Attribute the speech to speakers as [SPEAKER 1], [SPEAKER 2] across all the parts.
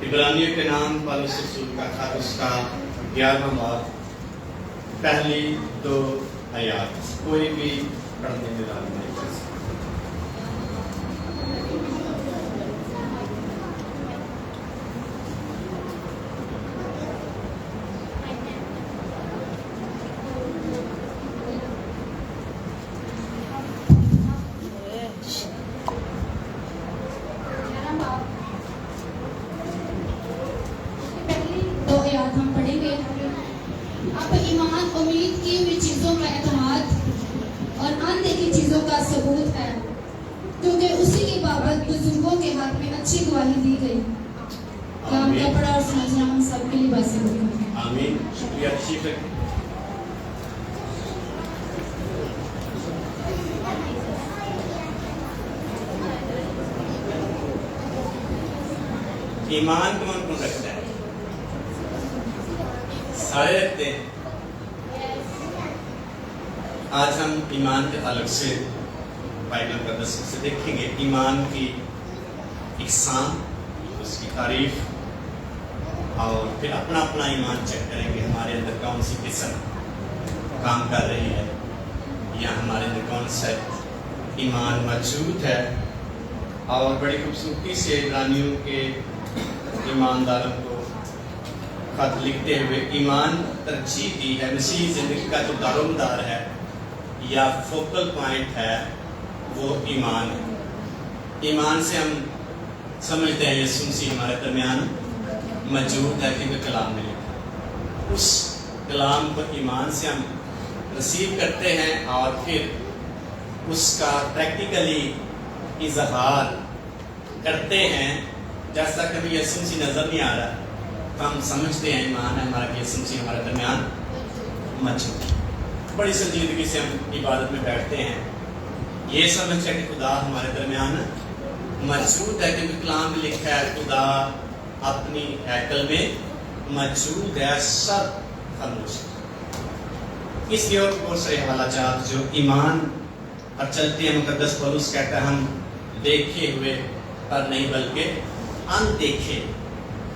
[SPEAKER 1] عبرانیوں کے نام پالوس رسول کا خط اس کا 11واں باب پہلی 2 آیات کوئی بھی پڑھنے میں راضی نہیں کر سکتا۔
[SPEAKER 2] ہم پڑھیں گے۔ اب ایمان امید کی ہوئی چیزوں کا اعتماد اور اندیکھی چیزوں کا ثبوت ہے، کیونکہ اسی کی بابت بزرگوں کے حق میں اچھی گواہی دی گئی۔ کلام کا پڑھا اور سمجھنا ہم سب کے لیے باعث برکت ہے۔
[SPEAKER 1] آمین۔ شکریہ تشریف رکھیں۔ ایمان کون کون رکھتا ہے؟ سارے رکھتے ہیں۔ آج ہم ایمان کے تعلق سے بائبل مقدس سے دیکھیں گے ایمان کی اقسام، اس کی تعریف، اور پھر اپنا اپنا ایمان چیک کریں گے ہمارے اندر کون سی قسم کام کر رہی ہے یا ہمارے اندر کون سا ایمان موجود ہے۔ اور بڑی خوبصورتی سے عبرانیوں کے ایمانداروں کو خط لکھتے ہوئے ایمان ترجیح دی ہے۔ مسیحی زندگی کا جو دار و مدار ہے یا فوکل پوائنٹ ہے وہ ایمان ہے۔ ایمان سے ہم سمجھتے ہیں یسوع مسیح ہمارے درمیان موجود ہے، کیونکہ کلام میں لکھا۔ اس کلام کو ایمان سے ہم ریسیو کرتے ہیں اور پھر اس کا پریکٹیکلی اظہار کرتے ہیں۔ جیسا کبھی یسوع مسیح نظر نہیں آ رہا تو ہم سمجھتے ہیں ایمان ہے ہمارا کہ یسوع مسیح ہمارے درمیان موجود ہے۔ بڑی سنجیدگی سے ہم عبادت میں بیٹھتے ہیں یہ سمجھ کر کہ خدا ہمارے درمیان موجود ہے، کیونکہ کلام میں لکھا ہے خدا اپنی ہیکل میں موجود ہے، سب خاموش ہے۔ اس لیے اور بہت سارے حوالہ جات جو ایمان پر چلتے ہیں، مقدس پولس کہتا ہے ہم دیکھے ہوئے پر نہیں بلکہ اندیکھے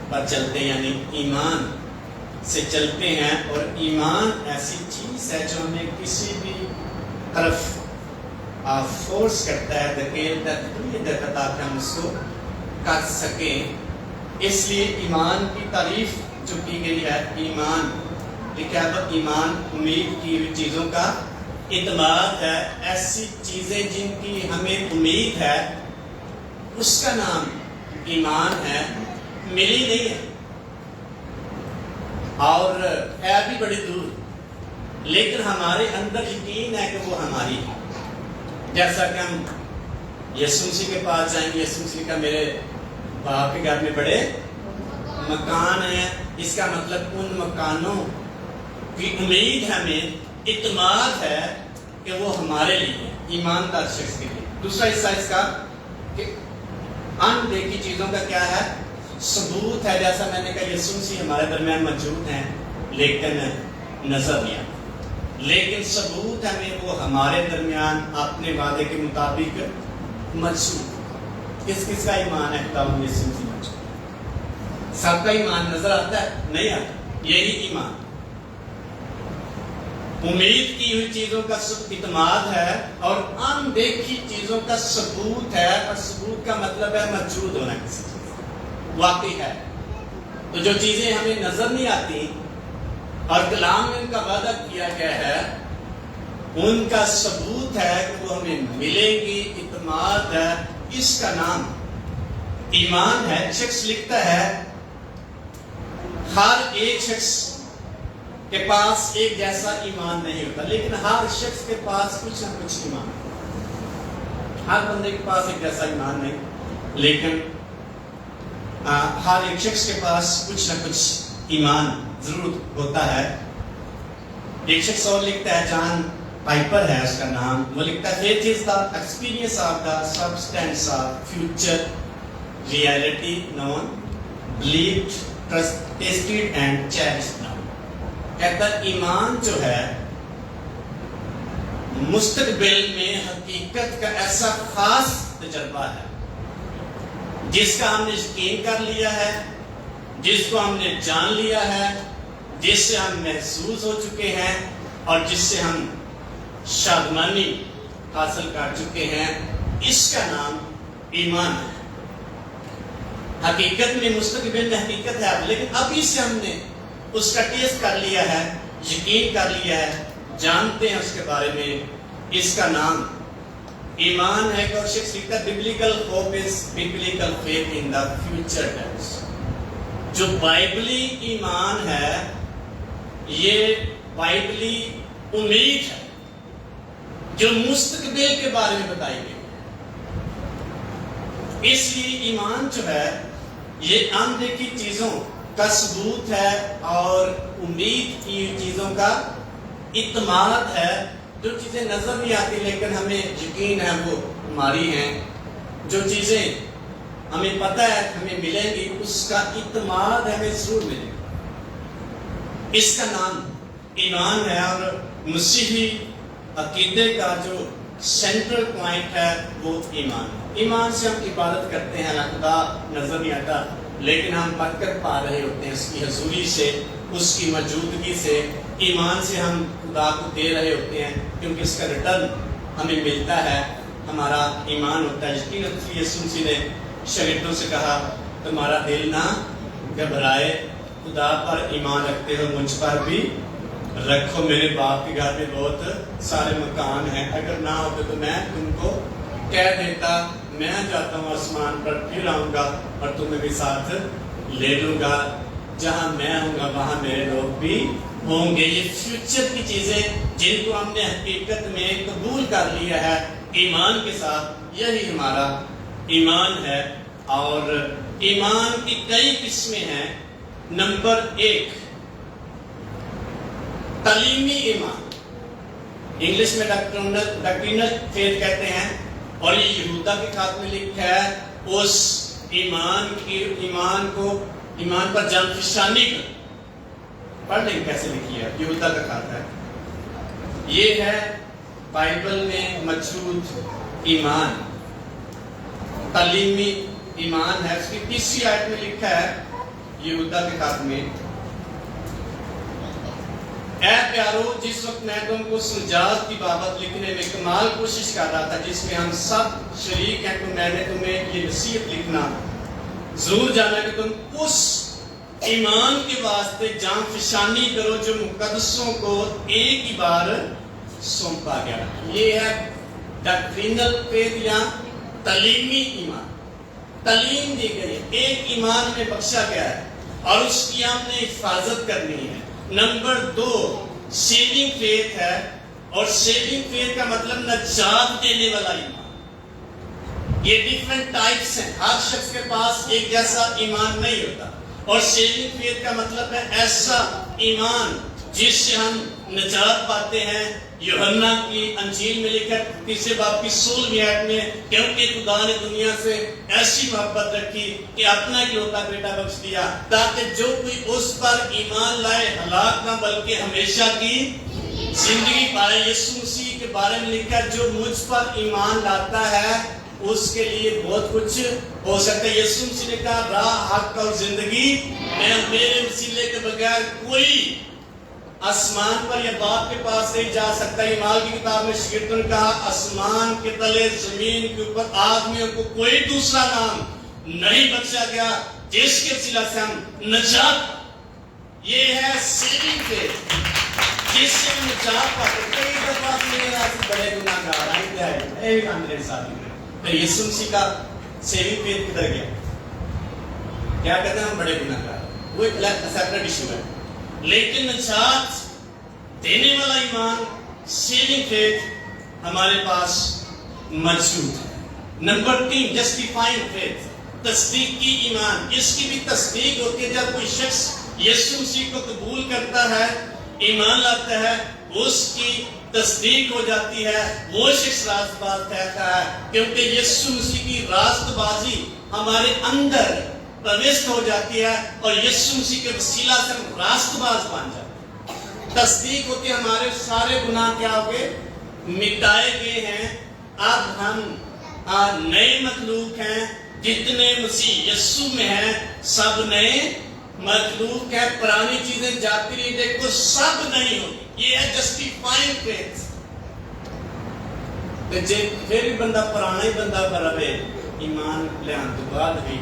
[SPEAKER 1] پر چلتے ہیں، یعنی ایمان سے چلتے ہیں۔ اور ایمان ایسی چیز ہے جو ہمیں کسی بھی طرف فورس کرتا ہے، دھکیلتا ہے تاکہ ہم اس کو کر سکیں۔ اس لیے ایمان کی تعریف جو کی گئی ہے، ایمان لکھا ہے ایمان امید کی ہوئی چیزوں کا اعتماد ہے۔ ایسی چیزیں جن کی ہمیں امید ہے اس کا نام ایمان ہے، ملی نہیں ہے اور ہے بھی بڑی دور، لیکن ہمارے اندر یقین ہے کہ وہ ہماری ہے۔ جیسا کہ ہم یسوع مسیح کے پاس جائیں گے، یسوع مسیح کا میرے باپ کے گھر میں بڑے مکان ہیں، اس کا مطلب ان مکانوں کی امید ہمیں اعتماد ہے کہ وہ ہمارے لیے ہے، ایماندار شخص کے لیے۔ دوسرا حصہ اس کا کہ اندیکھی چیزوں کا کیا ہے؟ ثبوت ہے۔ جیسا میں نے کہا یسوع مسیح ہمارے درمیان موجود ہیں لیکن نظر نہیں آتا، لیکن ثبوت ہمیں وہ ہمارے درمیان اپنے وعدے کے مطابق موجود۔ کس کس کا ایمان ہے خداوند یسوع مسیح موجود؟ سب کا ایمان نظر آتا ہے؟ نہیں آتا۔ یہی ایمان امید کی ہوئی چیزوں کا اعتماد ہے اور اندیکھی چیزوں کا ثبوت ہے، اور ثبوت کا مطلب ہے موجود ہونا، کسی چیز واقعی ہے۔ تو جو چیزیں ہمیں نظر نہیں آتی اور کلام میں ان کا وعدہ کیا گیا ہے، ان کا ثبوت ہے کہ وہ ہمیں ملیں گی، اعتماد ہے، اس کا نام ایمان ہے۔ شخص لکھتا ہے ہر ایک شخص کے پاس ایک جیسا ایمان نہیں ہوتا، لیکن ہر شخص کے پاس کچھ نہ کچھ ایمان ہے۔ ہر بندے کے پاس ایک جیسا ایمان نہیں، لیکن ہر ایک شخص کے پاس کچھ نہ کچھ ایمان ضرور ہوتا ہے۔ ایک شخص اور لکھتا ہے، جان پائپر ہے اس کا نام، وہ لکھتا ہے faith is the experience of the substance of future reality known, believed, tasted and cherished now۔ کہتا ایمان جو ہے مستقبل میں حقیقت کا ایسا خاص تجربہ ہے جس کا ہم نے یقین کر لیا ہے جس کو ہم نے جان لیا ہے، جس سے ہم محسوس ہو چکے ہیں اور جس سے ہم شادمانی حاصل کر چکے ہیں، اس کا نام ایمان ہے۔ حقیقت میں مستقبل میں حقیقت ہے، لیکن ابھی سے ہم نے اس کا ٹیسٹ کر لیا ہے، یقین کر لیا ہے، جانتے ہیں اس کے بارے میں۔ اس کا نام ایمان ہے۔ اور شخص لکھتا ہے biblical hope is biblical faith in the future tense۔ جو بائبلی ایمان ہے یہ بائبلی امید ہے جو مستقبل کے بارے میں بتائی گئی ہے۔ اس لیے ایمان جو ہے یہ اندیکھی چیزوں کا ثبوت ہے اور امید کی چیزوں کا اعتماد ہے۔ جو چیزیں نظر نہیں آتی لیکن ہمیں یقین ہے وہ ہماری ہیں، جو چیزیں ہمیں پتہ ہے ہمیں ملیں گی، اس کا اعتماد ہمیں ضرور ملے گا۔ اس کا نام ایمان ہے۔ اور مسیحی عقیدے کا جو سینٹرل پوائنٹ ہے وہ ایمان ہے۔ ایمان سے ہم عبادت کرتے ہیں، خدا نظر نہیں آتا لیکن ہم برکت پا رہے ہوتے ہیں اس کی حضوری سے، اس کی موجودگی سے۔ ایمان سے ہم خدا کو دے رہے ہوتے ہیں کیونکہ اس کا ریٹرن ہمیں ملتا ہے، ہمارا ایمان ہوتا ہے۔ یقیناً یسوع مسیح نے شاگردوں سے کہا تمہارا دل نہ گھبرائے، خدا پر ایمان رکھتے ہو مجھ پر بھی رکھو، میرے باپ کے گھر میں بہت سارے مکان ہیں، اگر نہ ہوتے تو میں تم کو کہہ دیتا، میں جاتا ہوں آسمان پر، پھر آؤں گا اور تمہیں بھی ساتھ لے لوں گا، جہاں میں ہوں گا وہاں میرے لوگ بھی ہوں گے۔ یہ فیوچر کی چیزیں جن کو ہم نے حقیقت میں قبول کر لیا ہے ایمان کے ساتھ، یہی ہمارا ایمان ہے۔ اور ایمان کی کئی قسمیں ہیں۔ نمبر 1 تعلیمی ایمان، انگلش میں ڈاکٹرینل فیتھ کہتے ہیں، اور یہ یہودا کے خط میں لکھا ہے اس ایمان پر جان فشانی کر۔ پڑھ لیں کیسے لکھی ہے، یہودا کا خط ہے۔ یہ ہے بائبل میں موجود ایمان، تعلیمی ایمان ہے۔ اس کی 30 آیت میں لکھا ہے یہودا کے خط میں، اے پیارو، جس وقت میں تم کو سجاد کی بابت لکھنے میں کمال کوشش کر رہا تھا جس میں ہم سب شریک ہیں، تو میں نے تمہیں یہ نصیحت لکھنا ضرور جانا کہ تم اس ایمان کے واسطے جان فشانی کرو جو مقدسوں کو ایک ہی بار سونپا گیا۔ یہ ہے ڈاکٹرینل فیتھ یا تعلیمی ایمان۔ تعلیم دی گئی ہے، ایک ایمان میں بخشا گیا ہے اور اس کی ہم نے حفاظت کرنی ہے۔ نمبر 2 سیونگ فیتھ ہے، اور سیونگ فیتھ کا مطلب نجات دینے والا ایمان۔ یہ ڈیفرنٹ ٹائپس ہیں، ہر شخص کے پاس ایک جیسا ایمان نہیں ہوتا۔ اور سیونگ فیتھ کا مطلب ہے ایسا ایمان جس سے ہم نجات پاتے ہیں۔ یوحنا کی انجیل میں لکھا 3 باب کی 16 آیت میں، کیونکہ خدا نے دنیا سے ایسی محبت رکھی کہ اپنا اکلوتا بیٹا بخش دیا تاکہ جو کوئی اس پر ایمان لائے ہلاک نہ بلکہ ہمیشہ کی زندگی پائے۔ یسوع مسیح کے بارے میں لکھا جو مجھ پر ایمان لاتا ہے اس کے لیے بہت کچھ ہو سکتا ہے۔ یسوع مسیح نے کہا راہ، حق اور زندگی، میں میرے وسیلے کے بغیر کوئی آسمان پر یا باپ کے پاس نہیں جا سکتا۔ اعمال کی کتاب میں شاگردوں نے کہا آسمان کے تلے زمین کے اوپر آدمیوں کو کوئی دوسرا نام نہیں بخشا گیا جس کے وسیلہ سے ہم نجات۔ یہ ہے سیونگ فیتھ جس سے ہم نجات پاتے۔ کئی دفعہ میرے ایسے بڑے گناہگار آئے میرے ساتھی میں، تو یسوع مسیح کا سیونگ فیتھ کدھر گیا؟ کیا کہتے ہیں ہم بڑے گناہگار، وہ ایک سیپریٹ ایشو ہے۔ لیکن نجات دینے والا ایمان سیونگ فیتھ ہمارے پاس موجود ہے۔ نمبر 3 جسٹیفائنگ فیتھ، تصدیقی ایمان۔ اس کی بھی تصدیق ہوتی ہے جب کوئی شخص یسوع مسیح کو قبول کرتا ہے، ایمان لاتا ہے، اس کی تصدیق ہو جاتی ہے، وہ شخص راست باز کہتا ہے، کیونکہ یسوع مسیح کی راست بازی ہمارے اندر پروشت ہو جاتی ہے اور یسوع مسیح کے وسیلہ سے ہم راست باز بن جاتے ہیں۔ تصدیق ہوتی ہے ہمارے سارے گناہ کیا ہو گئے، مٹائے گئے ہیں، اب ہم نئے مخلوق ہیں، جتنے مسیح یسوع میں ہیں سب نئے مخلوق ہے, پرانی چیزیں جاتی نہیں, دیکھو سب نہیں ہوگی. یہ ہے جسٹیفائنگ فیتھ. پھر بھی بندہ پرانا ہی بندہ پر رہے ایمان لیان تو بعد بھی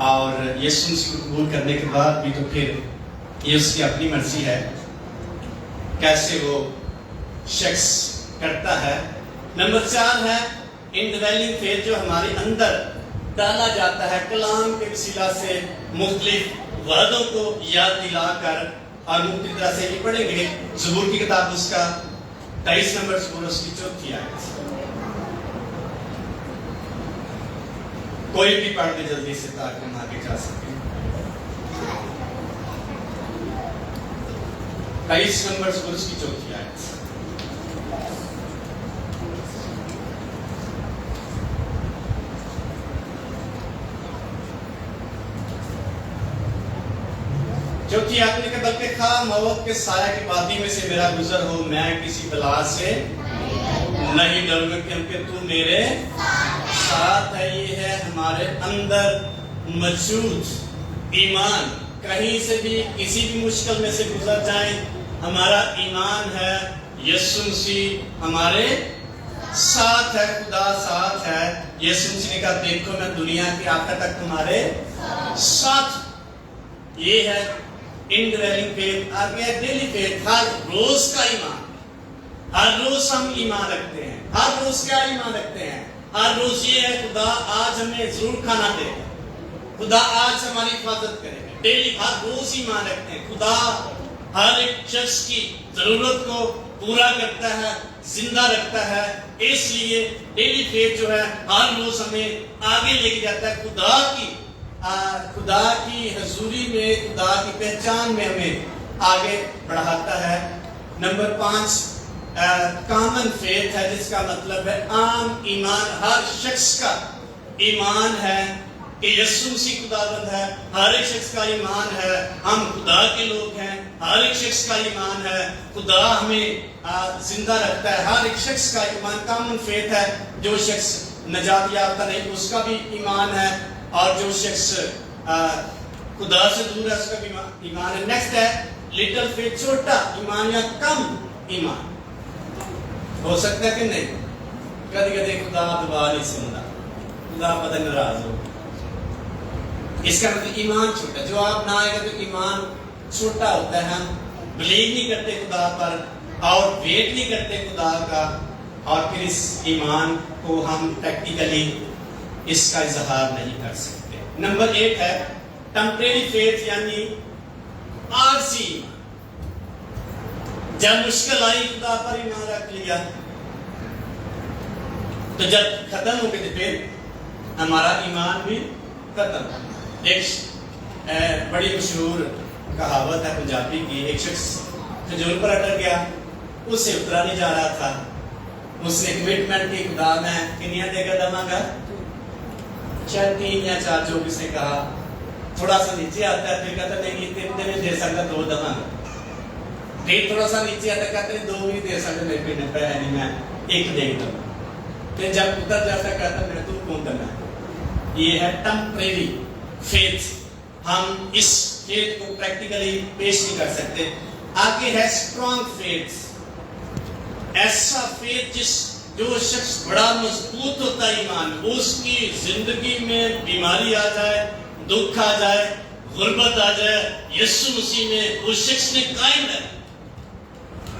[SPEAKER 1] اور یسوع مسیح کو قبول کرنے کے بعد بھی, تو پھر یہ اس کی اپنی مرضی ہے کیسے وہ شخص کرتا ہے. نمبر 4 ہے انڈویلنگ فیتھ, جو ہمارے اندر ڈالا جاتا ہے کلام کے وسیلہ سے مختلف وعدوں کو یاد دلا کر. اور مختلف طرح سے یہ پڑھیں گے زبور کی کتاب اس کا 23 نمبر زبور اس کی 4 آیت. کوئی بھی پڑھ دے جلدی سے تاکہ ہم آگے جا سکیں. 23 نمبر زبور اس کی 4 آیت. جو کہ آپ نے کہا بلکہ خواہ موت کے سایہ کی وادی میں سے میرا گزر ہو, میں کسی بلا سے نہیں ڈروں گا کیونکہ تو میرے ساتھ ہے. یہ ہے ہمارے اندر موجود ایمان. کہیں سے بھی کسی بھی مشکل میں سے گزر جائیں, ہمارا ایمان ہے یسوع مسیح ہمارے ساتھ ہے, خدا ساتھ ہے. یسوع مسیح نے کہا دیکھو میں دنیا کی آخر تک تمہارے ساتھ. یہ ہے انڈویلنگ فیتھ. آگے ہے ڈیلی فیتھ, ہر روز کا ایمان. ہر روز ہم ایمان رکھتے ہیں. ہر روز کیا ایمان رکھتے ہیں؟ ہر روز یہ ہے خدا آج ہمیں ضرور کھانا دے گا, خدا آج ہماری حفاظت کرے گا. ڈیلی ہر روز ایمان رکھتے ہیں خدا ہر ایک شخص کی ضرورت کو پورا کرتا ہے, زندہ رکھتا ہے. اس لیے ڈیلی فیتھ جو ہے ہر روز ہمیں آگے لے کے جاتا ہے, خدا کی حضوری میں, خدا کی پہچان میں ہمیں آگے بڑھاتا ہے. نمبر 5 کامن فیتھ ہے, جس کا مطلب ہے عام ایمان. ہر شخص کا ایمان ہے کہ یسوع مسیح خداوند ہے. ہر ایک شخص کا ایمان ہے ہم خدا کے لوگ ہیں. ہر ایک شخص کا ایمان ہے خدا ہمیں زندہ رکھتا ہے. ہر ایک شخص کا ایمان کامن فیتھ ہے. جو شخص نجات یافتہ نہیں اس کا بھی ایمان ہے, اور جو شخص خدا سے دور ہے اس کا بھی ایمان ہے. نیکسٹ ہے لٹل فیتھ, چھوٹا ایمان یا کم ایمان. ہو سکتا ہے کہ نہیں, کدی کدی خدا دعا نہیں سنتا, خدا پتہ ناراض ہو. اس کا مطلب ایمان چھوٹا. جو آپ نہ آئے گا تو ایمان چھوٹا ہوتا ہے. ہم بلیو نہیں کرتے خدا پر اور ویٹ نہیں کرتے خدا کا, اور پھر اس ایمان کو ہم پریکٹیکلی اس کا اظہار نہیں کر سکتے. نمبر 8 ہے ٹمپریری فیتھ, یعنی عارضی ایمان. جب مشکل آئی خدا پر ایمان رکھ لیا, تو جب ختم ہو گئے پھر ہمارا ایمان بھی ختم. ایک بڑی مشہور کہاوت ہے پنجابی کی. ایک شخص کھجور پر اٹک گیا, اس سے اترا نہیں جا رہا تھا. اس نے کمٹمنٹ کی خدا میں کنیا دے کر دما گا, شاید 3 یا 4 جو کس نے کہا. تھوڑا سا نیچے آتا ہے پھر کہتا نہیں 3 دن دے سکتا 2 دما گا. پھر تھوڑا سا نیچے آتا کہتے ہیں 2 بھی دے سکتے, میرے پہ نپا ہے نہیں, میں 1 دے دوں. پھر جب اتر جاتا کہتا میں تو کون دنا. یہ ہے ٹمپریری فیتھ. ہم اس فیتھ کو پریکٹیکلی پیش نہیں کر سکتے. آگے ہے اسٹرانگ فیتھ, ایسا فیتھ جو شخص بڑا مضبوط ہوتا ہے ایمان. اس کی زندگی میں بیماری آ جائے, دکھ آ جائے, غربت آ جائے, یسوع مسیح میں اس شخص نے قائم ہے.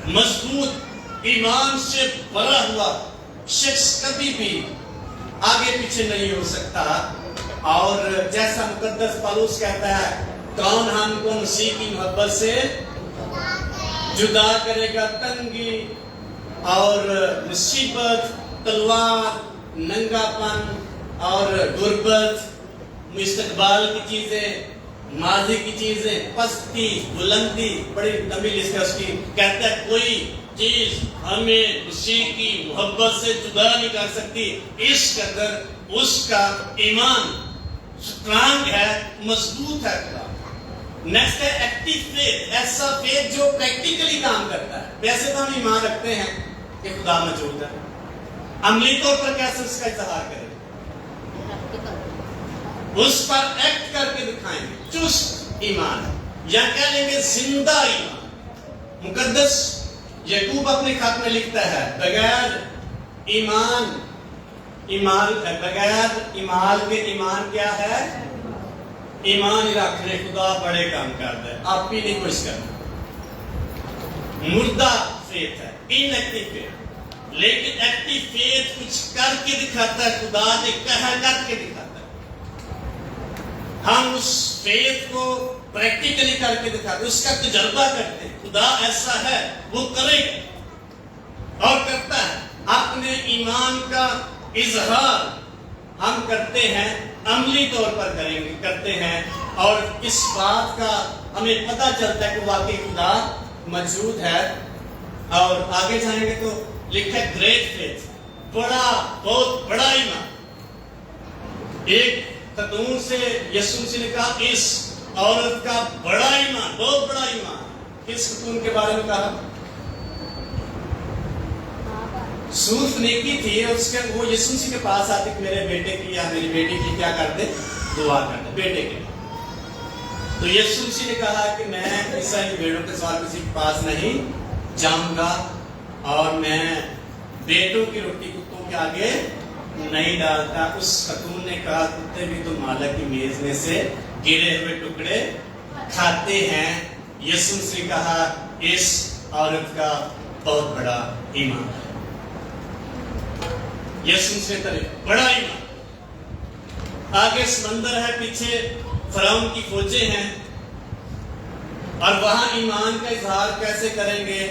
[SPEAKER 1] مضبوط ایمان سے بھرا ہوا شخص کبھی بھی آگے پیچھے نہیں ہو سکتا. اور جیسا مقدس پالوس کہتا ہے, کون ہم کو مسیح کی محبت سے جدا کرے گا. تنگی اور مصیبت, تلوار, ننگا پن اور غربت, مستقبل کی چیزیں, ماضی کی چیزیں, پستی, بلندی, بڑی لمبی لسٹ ہے اس کی. کہتا ہے کوئی چیز ہمیں مسیح کی محبت سے جدا نہیں کر سکتی. اس قدر اس کا ایمان سٹرانگ ہے, مضبوط ہے. نیکسٹ ہے ایکٹیو فیتھ, ایسا فیتھ جو پریکٹیکلی کام کرتا ہے. ویسے تو ہم ایمان رکھتے ہیں کہ خدا موجود ہے, عملی طور پر کیسے اس کا اظہار کریں, اس پر ایکٹ کر کے دکھائیں گے. چست ایمان یا کہہ لیں گے زندہ ایمان. مقدس یعقوب اپنے خط میں لکھتا ہے بغیر ایمان کے ایمان کیا ہے؟ ایمان رکھنے خدا بڑے کام کرتا ہے، آپ بھی نہیں کچھ کرنا. مردہ فیتھ ہے، ان ایکٹیو فیتھ. لیکن ایکٹیو فیتھ کچھ کر کے دکھاتا ہے، خدا نے کہا کر کے دکھاتا ہے. ہم اس فیتھ کو پریکٹیکلی کر کے دکھاتے ہیں، اس کا تجربہ کرتے ہیں. خدا ایسا ہے، وہ کرے گا اور کرتا ہے. اپنے ایمان کا اظہار ہم کرتے ہیں، عملی طور پر کرتے ہیں، اور اس بات کا ہمیں پتہ چلتا ہے کہ واقعی خدا موجود ہے. اور آگے جائیں گے تو لکھا ہے گریٹ فیتھ، بہت بڑا ایمان. ایک خاتون سے یسوع مسیح نے کہا اس عورت کا بڑا ایمان، بہت بڑا ایمان. کس خاتون کے بارے میں کہا؟ سوف نیکی تھی. اس کے وہ یسوع مسیح کے پاس آتی کہ میرے بیٹے کی یا میری بیٹی کی کیا کر دے، دعا کر دے بیٹے کے. تو یسوع مسیح نے کہا کہ میں عیسائی بیڑوں کے سوال کسی کے پاس نہیں جاؤں گا، اور میں بیٹوں کی روٹی کتوں کے آگے نہیں ڈالتا. اس خاتون نے کہا کتے بھی تو مالک کی میز میں سے گرے ہوئے ٹکڑے کھاتے ہیں. یسوع مسیح نے کہا اس عورت کا بہت بڑا ایمان ہے. یسوع مسیح نے بڑا ایمان. آگے سمندر ہے، پیچھے فرعون کی فوجیں ہیں، اور وہاں ایمان کا اظہار کیسے کریں گے؟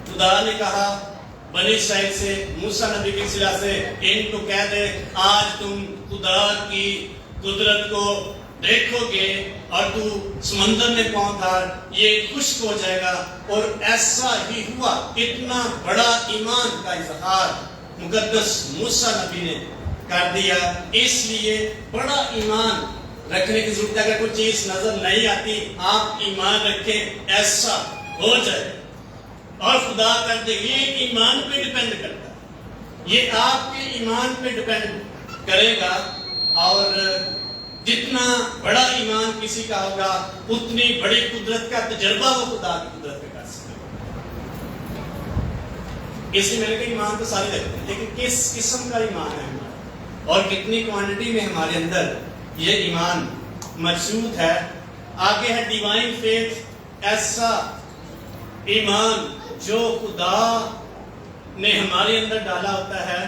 [SPEAKER 1] خدا نے کہا بنی اسرائیل سے، موسیٰ نبی کے وسیلہ سے ان کو کہہ دے آج تم خدا کی قدرت کو دیکھو گے اور تو سمندر میں پاؤں دھر، یہ خشک ہو جائے گا. اور ایسا ہی ہوا. اتنا بڑا ایمان کا اظہار مقدس موسیٰ نبی نے کر دیا. اس لیے بڑا ایمان رکھنے کی ضرورت ہے. اگر کوئی چیز نظر نہیں آتی، آپ ایمان رکھیں ایسا ہو جائے اور خدا کر دے. یہ ایمان پہ ڈیپینڈ کرتا ہے، یہ آپ کے ایمان پہ ڈیپینڈ کرے گا. اور جتنا بڑا ایمان کسی کا ہوگا اتنی بڑی قدرت کا تجربہ وہ خدا کی قدرت پہ کر سکے. اس لیے میں نے کہا ایمان تو سارے رکھتے ہیں، لیکن کس قسم کا ایمان ہے ہمارا اور کتنی کوانٹٹی میں ہمارے اندر یہ ایمان موجود ہے. آگے ہے ڈیوائن فیتھ، ایسا ایمان جو خدا نے ہمارے اندر ڈالا ہوتا ہے،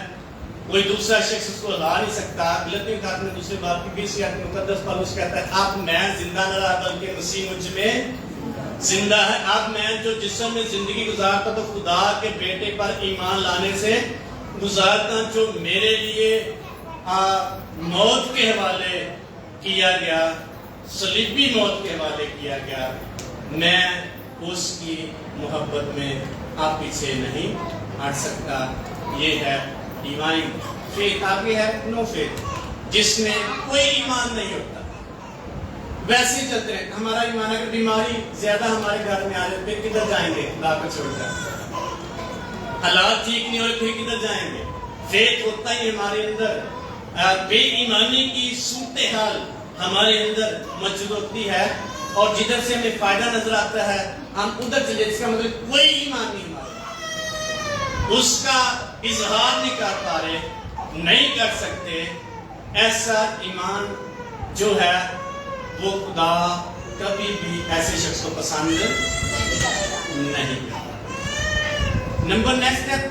[SPEAKER 1] کوئی دوسرا شخص اس کو لا نہیں سکتا. غلطی خط میں دوسرے بات کی 20 آیت میں مقدس پالوس کہتا ہے اب میں زندہ نہ رہا بلکہ مسیح مجھ میں زندہ ہے. اب میں جو جسم میں زندگی گزارتا تو خدا کے بیٹے پر ایمان لانے سے گزارتا، جو میرے لیے موت کے حوالے کیا گیا، صلیبی موت کے حوالے کیا گیا. میں اس کی محبت میں آپ پیچھے نہیں ہٹ سکتا. یہ ہے ڈیوائن فیتھ. آگے ہے نو فیتھ، جس میں کوئی ایمان نہیں ہوتا، ویسے ہی چلتے ہیں. ہمارا ایمان اگر بیماری زیادہ ہمارے گھر میں آ جائے پھر کدھر جائیں گے؟ خدا کو چھوڑ کر. حالات ٹھیک نہیں ہوئے پھر کدھر جائیں گے؟ فیتھ ہوتا ہی ہمارے اندر بے ایمانی کی صورتحال ہمارے اندر موجود ہوتی ہے، اور جدھر سے ہمیں فائدہ نظر آتا ہے ہم ادھر چلے. جس کا مطلب کوئی ایمان نہیں ہمارا، اس کا اظہار نہیں کر پا رہے، نہیں کر سکتے. ایسا ایمان جو ہے وہ خدا کبھی بھی ایسے شخص کو پسند نہیں کرتا. نمبر نیکسٹ ہے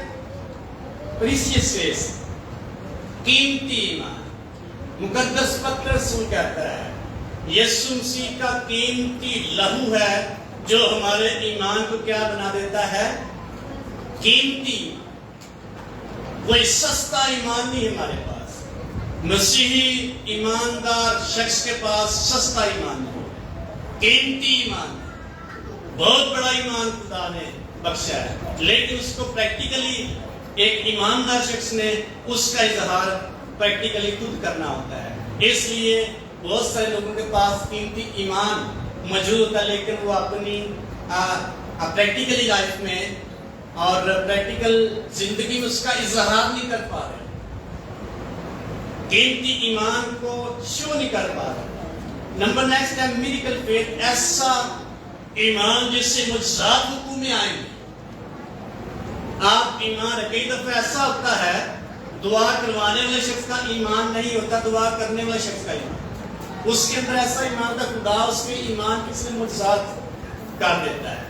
[SPEAKER 1] پریشیس فیتھ، قیمتی ایمان. مقدس پتر رسول کہتا ہے یسوع مسیح کا قیمتی لہو ہے جو ہمارے ایمان کو کیا بنا دیتا ہے؟ قیمتی. کوئی سستا ایمان نہیں ہمارے پاس. مسیحی ایماندار شخص کے پاس سستا ایمان نہیں، قیمتی ایمان، بہت بڑا ایمان خدا نے بخشا ہے. لیکن اس کو پریکٹیکلی ایک ایماندار شخص نے اس کا اظہار پریکٹیکلی خود کرنا ہوتا ہے. اس لیے بہت سارے لوگوں کے پاس قیمتی ایمان موجود ہوتا ہے، لیکن وہ اپنی پریکٹیکلی لائف میں اور پریکٹیکل زندگی میں اس کا اظہار نہیں کر پا رہے، قیمتی ایمان کو شو نہیں کر پا رہے. نمبر نیکسٹ ہے میریکل فیتھ، ایسا ایمان جس سے معجزات حکم میں آئیں گے. آپ ایمان، کئی دفعہ ایسا ہوتا ہے دعا کروانے والے شخص کا ایمان نہیں ہوتا، دعا کرنے والے شخص کا ایمان، اس کے اندر ایسا ایمان تھا خدا اس کے ایمان کے سے معجزات کر دیتا ہے.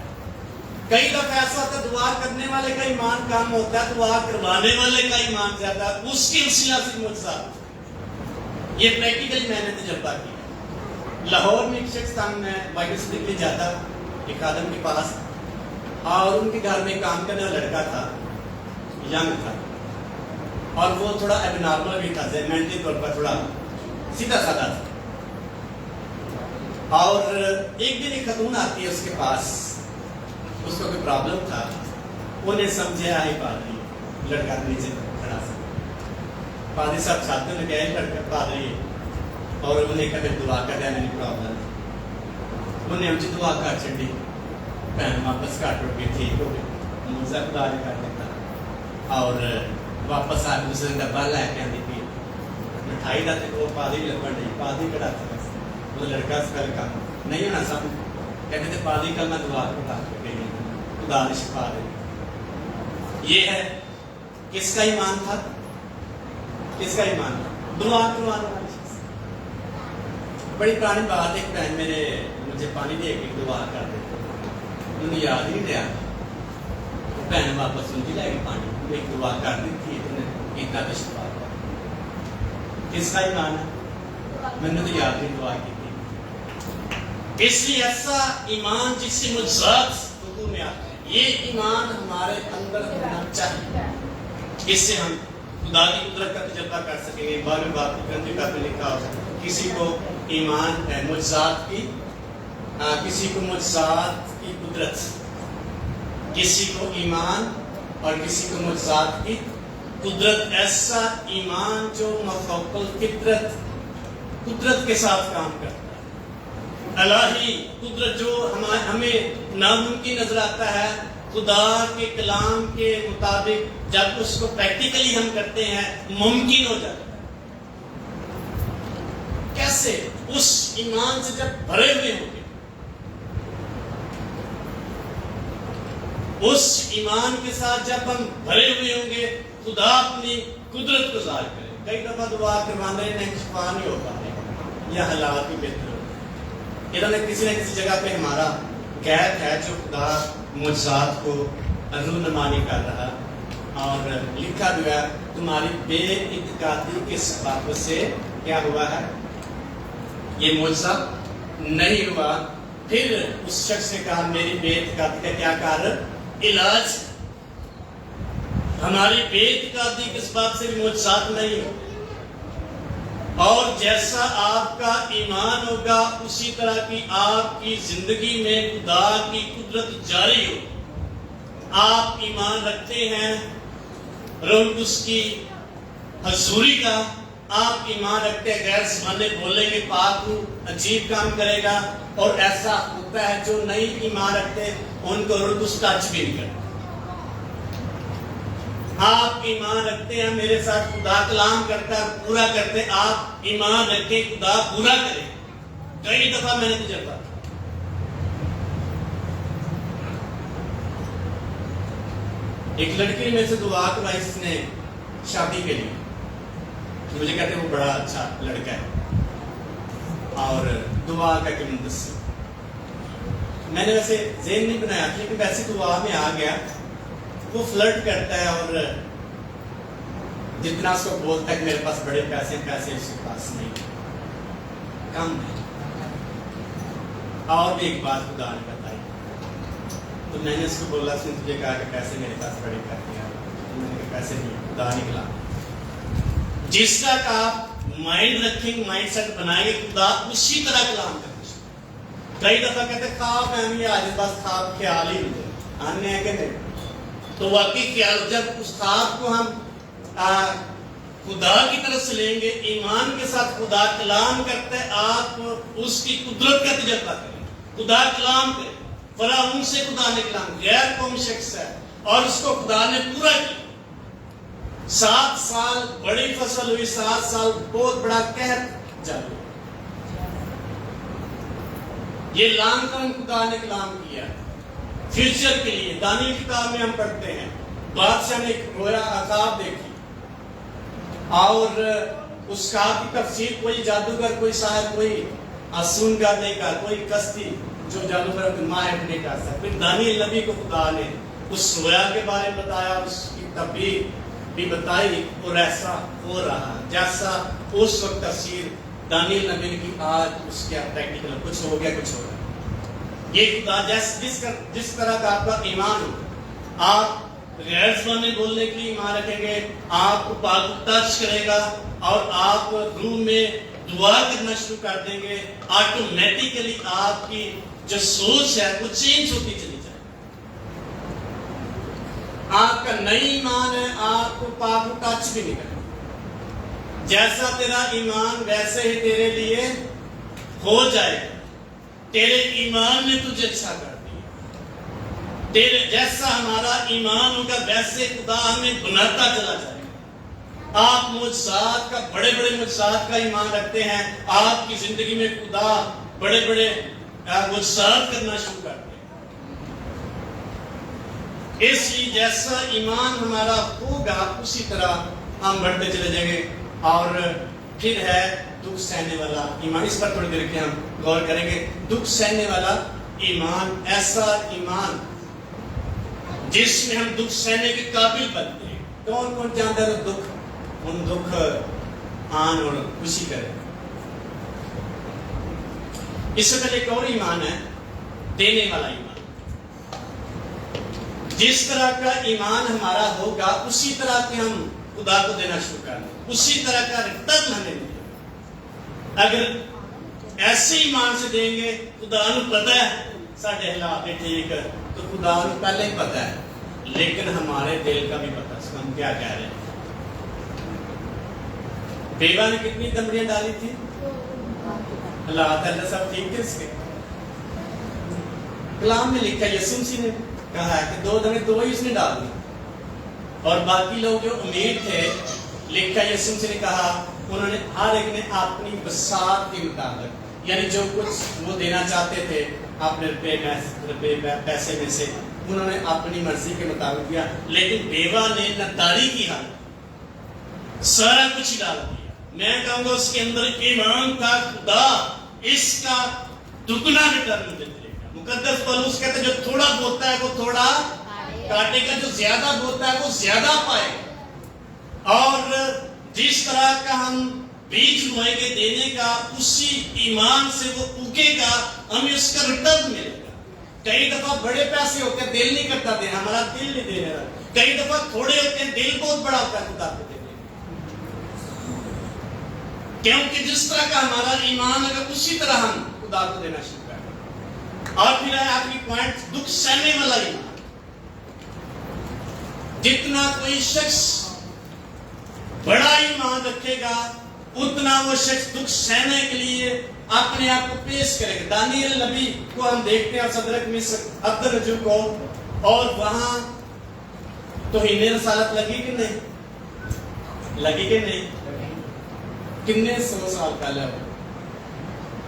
[SPEAKER 1] کئی دفعہ ایسا ہوتا ہے دعا کرنے والے کا ایمان کم ہوتا ہے، دعا کروانے والے کا ایمان زیادہ، اس کے وسیلہ سے معجزات. یہ پریکٹیکلی میں نے تجربہ کیا. لاہور میں ایک شخص تھا، میں بائبل اسٹڈی کے لیے جاتا ایک آدم کے پاس، اور ان کے گھر میں کام کرنے والا لڑکا تھا، ینگ تھا، اور وہ تھوڑا ایب نارمل بھی تھا، مینٹلی طور پر تھوڑا سیدھا سادہ تھا. اور ایک دن ایک خاتون آتی ہے اس کے پاس، اس کو کوئی پرابلم تھا، انہیں سمجھا ہے پادری، لڑکا نیچے کھڑا تھا. پادری صاحب چاہتے ہیں کہ لڑکا پادری ہے، اور انہیں کہتے دعا کر دیا میری پرابلم. انہیں ہم دعا کر چڑی، بہن واپس کاٹ ہو گئی، ٹھیک ہو گئی، موزہ خدا نے کر دیتا. اور واپس آ کے دوسرے ڈبا لے کے آتی تھی مٹھائی کا، وہ پادری لگا نہیں، پادری کڑا تھا، وہ لڑکا اس کا کام نہیں ہونا سب کہتے تھے پادری کا میں دعا کرتا گئی، خدا نے شفا دے. یہ ہے کس کا ایمان تھا؟ کس کا ایمان تھا؟ دعا کروانے والا شخص. بڑی پرانی بات، ایک بہن مجھے پانی دے کے دعا کر دیتے، انہیں یاد ہی نہیں رہا. بہن واپس ان کی لے گئی پانی، ایک دعا کر دی تھی، اتنا تو شفا. کس کا ایمان ہے؟ میں نے تو یاد نہیں دعا کی تھی. اس لیے ایسا ایمان جس سے معجزات حکم میں آتے ہیں، یہ ایمان ہمارے اندر ہونا چاہیے. اس سے ہم خدا کی قدرت کا تجربہ کر سکیں گے. بار بار میں لکھا ہو کسی کو ایمان ہے معجزات کی، کسی کو معجزات کی قدرت، کسی کو ایمان اور کسی کو معجزات کی قدرت. ایسا ایمان جو مفوق الفطرت قدرت کے ساتھ کام کرتا ہے، الہی قدرت جو ہمیں ناممکن نظر آتا ہے، خدا کے کلام کے مطابق جب اس کو پریکٹیکلی ہم کرتے ہیں ممکن ہو جاتا ہے. کیسے؟ اس ایمان سے جب بھرے ہوئے ہوں گے، اس ایمان کے ساتھ جب ہم بھرے ہوئے ہوں گے، خدا اپنی قدرت کو ظاہر کرے. کئی دفعہ دعا کروانے نہیں شفا نہیں ہو پاتے یا حالات بھی بہتر ہوتے. ادھر کسی نہ کسی جگہ پہ ہمارا قید ہے جو خدا معجزات کو رونما نہیں کر رہا. اور لکھا گیا تمہاری بے اعتقادی کے سبب سے کیا ہوا ہے، یہ معجزہ نہیں ہوا. پھر اس شخص نے کہا میری بے اعتقادی کا کیا کارن؟ علاج. ہماری بے اعتقادی کے سبب سے بھی معجزات نہیں ہوتے. اور جیسا آپ کا ایمان ہوگا اسی طرح کی آپ کی زندگی میں خدا کی قدرت جاری ہو. آپ ایمان رکھتے ہیں روح القدس کی حضوری کا، آپ ایمان رکھتے ہیں غیر زبانیں بولیں گے، پاک روح عجیب کام کرے گا. اور ایسا ہوتا ہے جو نہیں ایمان رکھتے ان کو روح القدس ٹچ بھی نہیں کرتا. آپ ایمان رکھتے ہیں میرے ساتھ خدا کلام کرتا ہے، پورا کرتے. آپ ایمان رکھیں خدا پورا کرے. کئی دفعہ میں نے تجربہ کیا. ایک لڑکی میں سے دعا کروائی اس نے شادی کے لیے. مجھے کہتے ہیں وہ بڑا اچھا لڑکا ہے اور دعا کا کہ مدثر. میں نے ویسے ذہن نہیں بنایا لیکن ویسے دعا میں آ گیا. وہ فلرٹ کرتا ہے اور جتنا اس کو بولتا ہے کہ میرے پاس بڑے پیسے اس کے پاس نہیں، کم ہے. اور بھی ایک بات خدا نے بتائی تو میں نے اس کو بولا، اس نے تجھے کہا کہ پیسے میرے پاس بڑے کرتے ہیں. میں نے کہا پیسے نہیں، خدا نکلا. جس طرح کا آپ مائنڈ رکھیں، مائنڈ سیٹ بنائیں گے، خدا اسی طرح کلام کرتے. کئی دفعہ کہتے ہیں خواب میں ہمیں آج بس خواب خیال ہی نہیں آنے ہیں کہ نہیں. تو واقعی خیال جب اس خواب کو ہم خدا کی طرف سے لیں گے، ایمان کے ساتھ خدا کلام کرتا ہے، آپ اس کی قدرت کا تجربہ کریں. خدا کلام کرے. فرعون سے خدا نے کلام، غیر قوم شخص ہے اور اس کو خدا نے پورا کیا. 7 سال بڑی فصل ہوئی، 7 سال بہت بڑا قحط جاری. یہ لام کلام خدا نے کلام کیا فیوچر کے لیے. دانیل کتاب میں ہم پڑھتے ہیں بادشاہ نے ایک رویا عذاب دیکھی اور اس خواب کی تفسیر کوئی جادوگر کوئی ساحر کوئی سونگر نہیں کر, کوئی کشتی جو جادوگر ماہر نہیں کر سکتا. پھر دانیل نبی کو خدا نے اس رویا کے بارے میں بتایا, اس کی تعبیر بھی بتائی اور ایسا ہو رہا جیسا اس وقت تفسیر دانیل نبی نے کی. آج اس کے پریکٹیکل کچھ ہو گیا کچھ ہو گیا. یہ خدا جس طرح کا آپ کا ایمان ہو, آپ غیر زبانیں بولنے کے لیے ایمان رکھیں گے, آپ کو پاک ٹچ کرے گا اور آپ روح میں دعا کرنا شروع کر دیں گے, آٹومیٹیکلی آپ کی جو سوچ ہے وہ چینج ہوتی چلی جائے. آپ کا نئی ایمان ہے, آپ کو پاک ٹچ بھی نہیں کرے. جیسا تیرا ایمان ویسے ہی تیرے لیے ہو جائے گا. تیرے ایمان نے تجھے اچھا کر دیا. تیرے جیسا ہمارا ایمان ہوگا ویسے خدا ہمیں بناتا چلا جائے گا. آپ معجزات کا بڑے بڑے معجزات کا ایمان رکھتے ہیں, آپ کی زندگی میں خدا بڑے بڑے معجزات کرنا شروع کر دیں. اس لیے جیسا ایمان ہمارا ہوگا اسی طرح ہم بڑھتے چلے جائیں گے. اور پھر ہے دکھ سہنے والا ایمان. اس پر تھوڑی دیر کے ہم غور کریں گے. دکھ سہنے والا ایمان, ایسا ایمان جس میں ہم دکھ سہنے کے قابل بنتے ہیں. کون کون چاہتا ہے دکھ ان دکھ آن اور خوشی کرے. اس سے پہلے ایک اور ایمان ہے دینے والا ایمان. جس طرح کا ایمان ہمارا ہوگا اسی طرح کے ہم خدا کو دینا شروع کر دیں, اسی طرح کا ریٹرن ہمیں ملے. اگر ایسے ایمان سے دیں گے, خدا نو پتہ ہے ساڈے حالات ٹھیک, تو خدا نو پہلے ہی پتہ ہے, لیکن ہمارے دل کا بھی پتہ ہے ہم کیا کہہ رہے ہیں. بیوہ نے کتنی دمڑیاں ڈالی تھی, اللہ تعالیٰ سب ٹھیک تھے اس کے. کلام میں لکھا یسوع مسیح نے کہا ہے کہ 2 دمڑے 2 ہی اس نے ڈال دی, اور باقی لوگ جو امیر تھے, لکھا یسوع مسیح نے کہا انہوں نے ہر ایک نے اپنی بساط کے مطابق, یعنی جو کچھ وہ دینا چاہتے تھے اپنے روپے پیسے میں سے, انہوں نے اپنی مرضی کے مطابق دیا. لیکن بیوہ نے نداری کی حالت سارا کچھ ڈال دیا. میں کہوں گا اس کے اندر ایمان کا خدا اس کا دگنا ریٹرن دے دے گا. مقدس پولس کہتے ہیں جو تھوڑا بوتا ہے وہ تھوڑا کاٹے گا, جو زیادہ بوتا ہے وہ زیادہ پائے گا. اور جس طرح کا ہم بیج بوئیں گے دینے کا, اسی ایمان سے وہ اگے گا, ہمیں اس کا ریٹرن ملے گا. کئی دفعہ بڑے پیسے ہوتے ہیں, دل نہیں کرتا دینا, ہمارا دل نہیں دینے رہا. کئی دفعہ تھوڑے ہوتے ہیں, دل بہت بڑا ہوتا ہے خدا کو دینے, کیونکہ جس طرح کا ہمارا ایمان ہے اسی طرح ہم خدا کو دینا شروع کریں. اور پھر ہے آخری پوائنٹ دکھ سہنے والا ایمان. جتنا کوئی شخص بڑا ایمان رکھے گا اتنا وہ شخص دکھ سہنے کے لیے اپنے آپ کو پیش کرے گا. دانیل نبی کو ہم دیکھتے ہیں صدرک مصر عبدالرجو کو, اور وہاں توہین رسالت لگی کہ نہیں, لگی کہ نہیں, کتنے 100 سال پہلے ہو,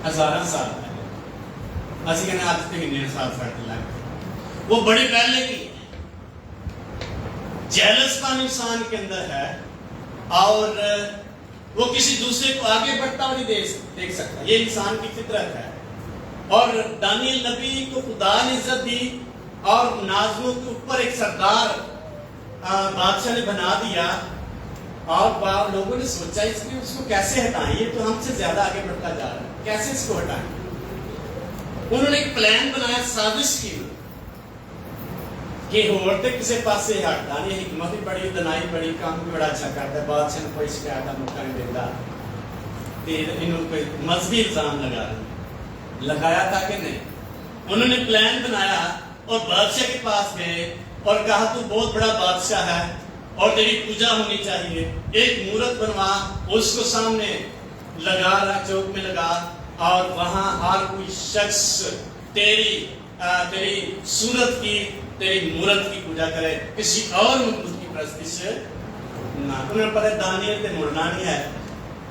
[SPEAKER 1] 1000 سال پہلے اسی کہنے آج توہین رسالت فرد لگ, وہ بڑے پہلے کی جیلس پان انسان کے اندر ہے, اور وہ کسی دوسرے کو آگے بڑھتا ہوا نہیں دیکھ سکتا. یہ انسان کی فطرت ہے. اور دانیل نبی کو خدا نے عزت دی اور ناظموں کے اوپر ایک سردار بادشاہ نے بنا دیا, اور لوگوں نے سوچا اس کو کیسے ہٹائیں, یہ تو ہم سے زیادہ آگے بڑھتا جا رہا ہے, کیسے اس کو ہٹائیں. انہوں نے ایک پلان بنایا, سازش کی کہ ہوتے کسی پاس سے ہٹتا نہیں, حکمت بھی بڑی, دنائی بڑی, کام بھی بڑا اچھا کرتا ہے, بادشاہ نے کوئی شکایت کا موقع نہیں دیتا. انہوں کو مذہبی الزام لگایا تھا کہ نہیں. انہوں نے پلان بنایا اور بادشاہ کے پاس گئے اور کہا تو بہت بڑا بادشاہ ہے اور تیری پوجا ہونی چاہیے, ایک مورت بنوا, اس کو سامنے لگا, چوک میں لگا, اور وہاں ہر کوئی شخص تیری صورت کی, تیری مورت کی پوجا کرے, کسی اور مورت کی پرستش نہ. انہیں پتہ دانیل تے مڑنا نہیں ہے,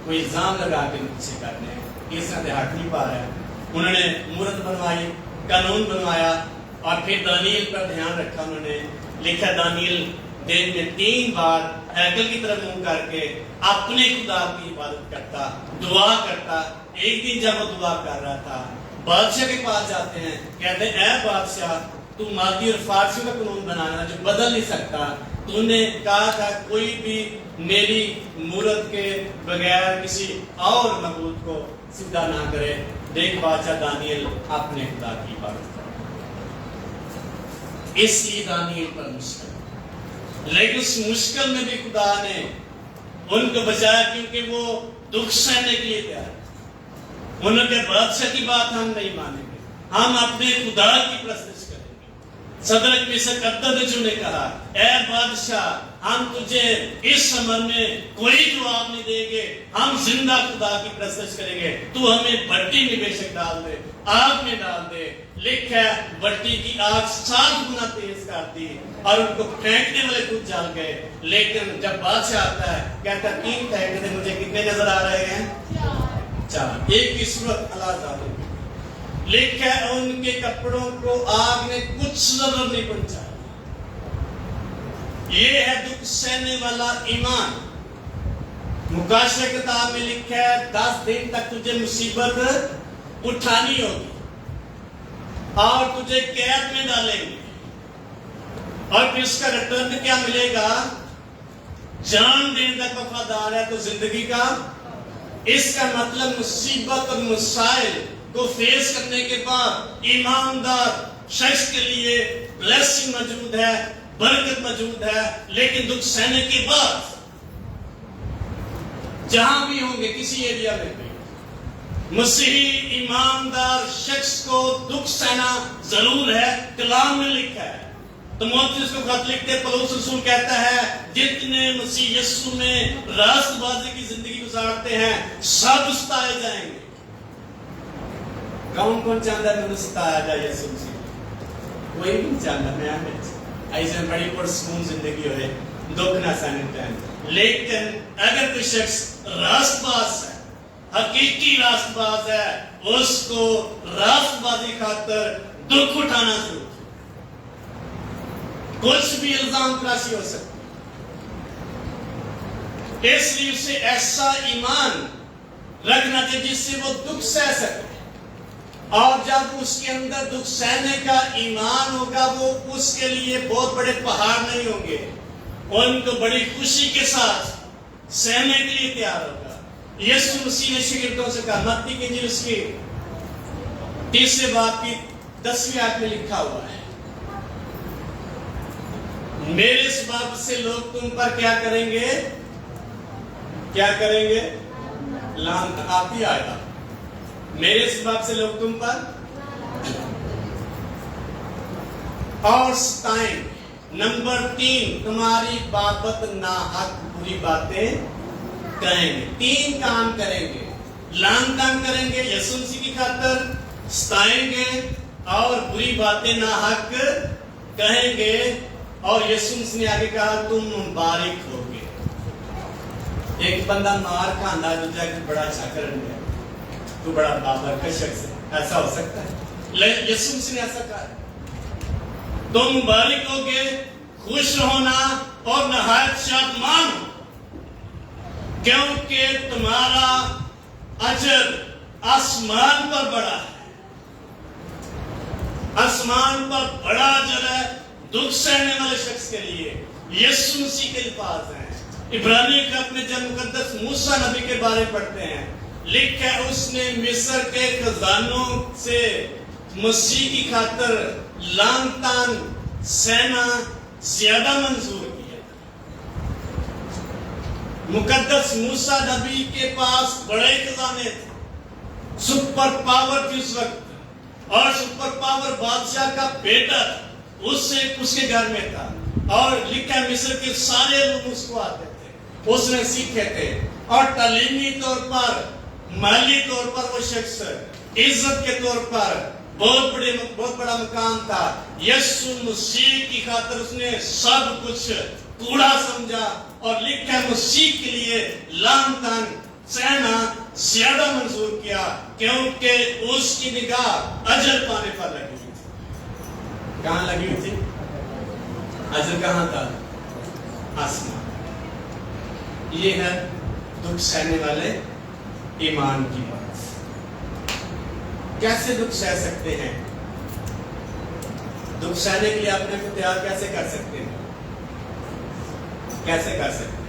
[SPEAKER 1] کوئی الزام لگا کے پیچھے کرنے, اس طرح ہٹ نہیں پا رہا ہے. انہوں نے مورت بنوائی، قانون بنوایا، اور پھر دانیل پر دھیان رکھا. انہوں نے لکھا دانیل دن میں 3 بار ہیکل کی طرف منہ کر کے اپنے خدا کی عبادت کرتا، دعا کرتا. ایک دن جب وہ دعا کر رہا تھا، بادشاہ کے پاس جاتے ہیں، کہتے ہیں اے بادشاہ، تو مادی اور فارسی کا قانون بنانا جو بدل نہیں سکتا. تو نے کہا تھا کوئی بھی میری مورت کے بغیر کسی اور معبود کو سجدہ نہ کرے. دیکھ بادشاہ دانیل اپنے خدا کی عبادت کرتا، اس لیے دانیل پر مشکل، لیکن اس مشکل میں بھی خدا نے ان کو بچایا، کیونکہ وہ دکھ سہنے کے لیے تیار. انہوں نے بادشاہ کی بات ہم نہیں مانیں گے، ہم اپنے خدا کی پرستش کریں گے. صدرک میشک ابدنگو نے کہا اے بادشاہ، ہم تجھے اس عمر میں کوئی جواب نہیں دیں گے، ہم زندہ خدا کی پرستش کریں گے. تو ہمیں بھٹی میں بے شک ڈال دے، آگ میں ڈال دے. لکھا ہے بھٹی کی آگ 7 گنا تیز کر دی اور ان کو پھینکنے والے خود جل گئے. لیکن جب بادشاہ آتا ہے کہتا ہے 3 پھینکنے تھے، مجھے کتنے نظر آ رہے ہیں؟ 4. ایک کی صورت اللہ تعالیٰ. لکھا ہے ان کے کپڑوں کو آگ نے کچھ ضرر نہیں پہنچایا. یہ ہے دکھ سہنے والا ایمان. مکاشفہ کتاب میں لکھا ہے 10 دن تک تجھے مصیبت اٹھانی ہوگی اور تجھے قید میں ڈالیں گے، اور پھر اس کا ریٹرن کیا ملے گا؟ جان دینے تک وفادار ہے تو زندگی کا. اس کا مطلب مصیبت اور مسائل کو فیس کرنے کے بعد ایماندار شخص کے لیے بلیسنگ موجود ہے، برکت موجود ہے. لیکن دکھ سہنے کے بعد جہاں بھی ہوں گے، کسی ایریا میں بھی، مسیحی ایماندار شخص کو دکھ سہنا ضرور ہے. کلام میں لکھا ہے، تموتھیوس کو خط لکھتے پولس رسول کہتا ہے جتنے مسیح یسوع میں راست بازی کی زندگی گزارتے ہیں سب ستائے جائیں گے. کون چاہتا ہے میں ستایا جائے یسوع مسیح؟ کوئی نہیں چاہتا. میں ایسے بڑی پرسکون زندگی ہوئے، دکھ نہ سہنے ہیں. لیکن اگر کوئی شخص راست باز ہے، حقیقی راست باز ہے، اس کو راست بازی خاطر دکھ اٹھانا ضرور. کچھ بھی الزام تراشی ہو سکتی، اس لیے اسے ایسا ایمان رکھنا چاہیے جس سے وہ دکھ سہ سکے. اور جب اس کے اندر دکھ سہنے کا ایمان ہوگا، وہ اس کے لیے بہت بڑے پہاڑ نہیں ہوں گے، ان کو بڑی خوشی کے ساتھ سہنے کے لیے تیار ہوگا. یسوع مسیح نے شاگردوں سے کہا، متی کی انجیل اس کی 30 باب کی 10ویں آیت میں لکھا ہوا ہے، میرے سبب سے لوگ تم پر کیا کریں گے؟ کیا کریں گے؟ لعنت. آتی آئے گا، میرے سبب سے لوگ تم پر اور ستائیں. نمبر 3، تمہاری بابت ناحق بری باتیں کہیں گے. 3 کام کریں گے، لعن کریں گے یسوع مسیح کی خاطر، ستائیں گے اور بری باتیں ناحق کہیں گے. اور یسوع مسیح نے آگے کہا تم مبارک ہوگے. ایک بندہ مار کھانا دوسرا کہ بڑا اچھا کرن گیا، تو بڑا بابرکت شخص ہے، ایسا ہو سکتا ہے؟ یسوع مسیح نے ایسا کہا تم مبارک ہوگے، خوش ہونا اور نہایت شادمان ہو، کیونکہ تمہارا اجر آسمان پر بڑا ہے. آسمان پر بڑا اجر ہے دکھ سہنے والے شخص کے لیے. یسوع مسیح کے الفاظ ہیں. عبرانی خط میں جب مقدس موسیٰ نبی کے بارے پڑھتے ہیں، لکھا ہے اس نے مصر کے خزانوں سے مسیح کی خاطر لعن طعن سہنا زیادہ منظور کیا. مقدس موسیٰ نبی کے پاس بڑے خزانے تھے، سپر پاور تھی اس وقت، اور سپر پاور بادشاہ کا بیٹا اس کے گھر میں تھا. اور لکھا ہے مصر کے سارے لوگ اس کو آتے تھے، اس نے سیکھے تھے، اور تعلیمی طور پر، مالی طور پر وہ شخص عزت کے طور پر بہت بڑا مقام تھا. یسوع مسیح کی خاطر اس نے سب کچھ کوڑا سمجھا، اور لکھا ہے مسیح کے لیے لعن طعن سہنا زیادہ منظور کیا، کیونکہ اس کی نگاہ اجر پانے پر لگی ہوئی تھی۔ کہاں لگی ہوئی تھی؟ اجر کہاں تھا؟ آسمان۔ یہ ہے دکھ سہنے والے ایمان کی بات۔ کیسے دکھ سہ سکتے ہیں؟ دکھ سہنے کے لیے اپنے کو تیار کیسے کر سکتے ہیں؟ کیسے کر سکتے ہیں؟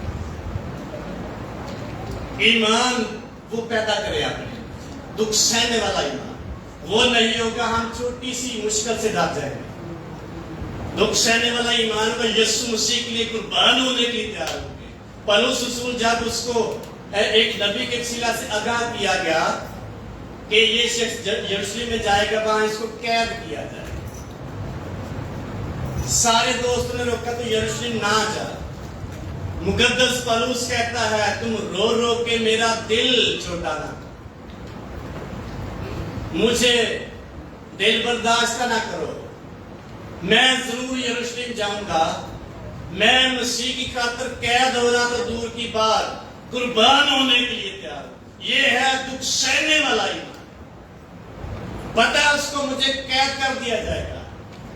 [SPEAKER 1] ایمان وہ پیدا کرے اپنے، دکھ سہنے والا ایمان۔ وہ نہیں ہوگا ہم چھوٹی سی مشکل سے ڈر جائیں گے۔ دکھ سہنے والا ایمان کو یسوع مسیح کے لیے قربان ہونے کے لیے تیار ہو گئے۔ پولس رسول جب اس کو ایک نبی کے وسیلہ سے آگاہ کیا گیا کہ یہ شخص یروشلم میں جائے گا، وہاں اس کو قید کیا جائے، سارے دوستوں نے روکا تو یروشلم نہ جا۔ مقدس پولس کہتا ہے تم رو رو کے میرا دل چھوٹانا، مجھے دل برداشت نہ کرو، میں ضرور یروشلم جاؤں گا، میں مسیح کی خاطر قید ہونا تو دور کی بات قربان ہونے کے لیے تیار ہوں۔ یہ ہے دکھ سہنے والا ایمان۔ پتہ ہے اس کو مجھے قید کر دیا جائے گا،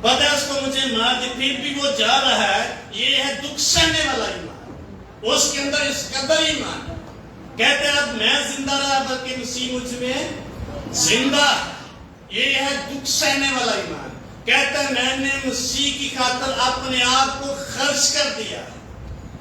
[SPEAKER 1] پتہ ہے اس کو مجھے مار دے، پھر بھی وہ جا رہا ہے۔ یہ ہے دکھ سہنے والا ایمان۔ اس کے اندر اس قدر ایمان کہتے ہیں اب میں زندہ رہا بلکہ مسیح مجھ میں زندہ۔ یہ ہے دکھ سہنے والا ایمان۔ کہتا ہے میں نے مسیح کی خاطر اپنے آپ کو خرچ کر دیا،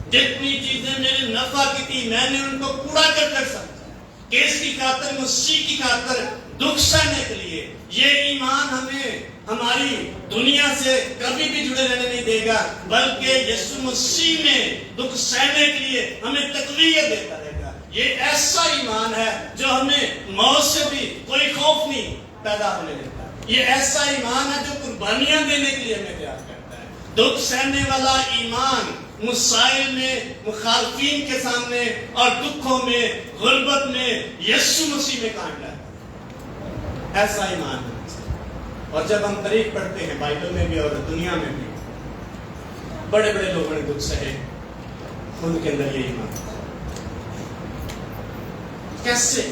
[SPEAKER 1] جتنی چیزیں میرے نفع کی تھی میں نے ان کو پورا کر سمجھا کہ اس کی خاطر، مسیح کی خاطر دکھ سہنے کے لیے۔ یہ ایمان ہمیں ہماری دنیا سے کبھی بھی جڑے رہنے نہیں دے گا، بلکہ یسوع مسیح میں دکھ سہنے کے لیے ہمیں تقویت دیتا رہے گا۔ یہ ایسا ایمان ہے جو ہمیں موت سے بھی کوئی خوف نہیں پیدا ہونے دیتا۔ یہ ایسا ایمان ہے جو قربانیاں دینے کے لیے ہمیں تیار کرتا ہے۔ دکھ سہنے والا ایمان مسائل میں مخالفین کے سامنے اور دکھوں میں، غربت میں یسوع مسیح میں قائم رہتا ہے۔ ایسا ایمان ہے۔ اور جب ہم تاریخ پڑھتے ہیں بائبل میں بھی اور دنیا میں بھی، بڑے بڑے لوگوں نے دکھ سہے، ان کے اندر یہ ایمان۔ کیسے